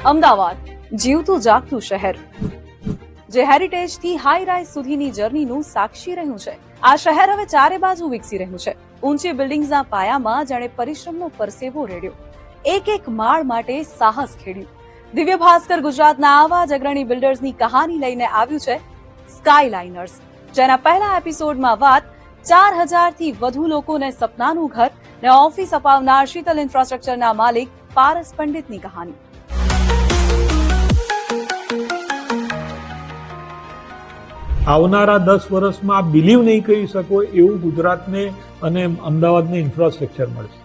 અમદાવાદ જીવતું જાગતું શહેર જે હેરિટેજથી high rise સુધીની જર્નીનું સાક્ષી રહ્યું છે. આ શહેર હવે ચારે બાજુ વિકસી રહ્યું છે. ઊંચી બિલ્ડિંગ્સના પાયામાં જાણે પરિશ્રમનો પરસેવો રેડ્યો, એક એક માળ માટે સાહસ ખેડ્યું. દિવ્ય ભાસ્કર ગુજરાતના આવા જ અગ્રણી બિલ્ડર્સની કહાની લઈને આવ્યું છે સ્કાયલાઇનર્સ, જેના પહેલા એપિસોડમાં વાત 4000 થી વધુ લોકોને સપનાનું ઘર ને ઓફિસ અપાવનાર શીતલ ઇન્ફ્રાસ્ટ્રક્ચરના માલિક પારસ પંડિતની કહાની. આવનારા 10 વર્ષમાં આ બિલીવ નહીં કરી શકો એવું ગુજરાતને અને અમદાવાદને ઇન્ફ્રાસ્ટ્રક્ચર મળશે.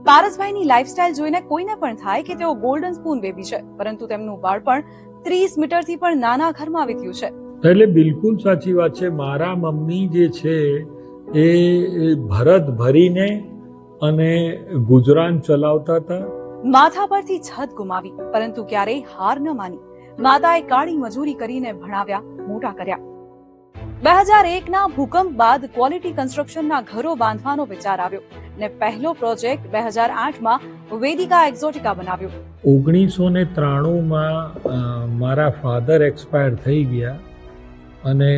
પારસભાઈની લાઇફસ્ટાઇલ જોઈને કોઈને પણ થાય કે તેઓ ગોલ્ડન સ્પૂન બેબી છે, પરંતુ તેમનું બાળપણ 30 મીટરથી પણ નાના ઘરમાં વીત્યું છે. એટલે બિલકુલ સાચી વાત છે. મારા મમ્મી જે છે એ ભરત ભરીને અને ગુજરાન ચલાવતા હતા. માથા પરથી છત ગુમાવી, પરંતુ ક્યારેય હાર ન માની. માતાએ કાળી મજૂરી કરીને ભણાવ્યા, મોટા કર્યા. 2001ના ભૂકંપ બાદ ક્વોલિટી કન્સ્ટ્રક્શનના ઘરો બાંધવાનો વિચાર આવ્યો ને પહેલો પ્રોજેક્ટ 2008માં વેદિકા એક્ઝોટિકા બનાવ્યો. 1993માં મારા ફાધર એક્સપાયર થઈ ગયા અને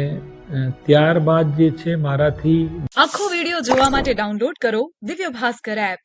ત્યારબાદ જે છે મારાથી આખો વિડિયો જોવા માટે ડાઉનલોડ કરો દિવ્ય ભાસ્કર એપ.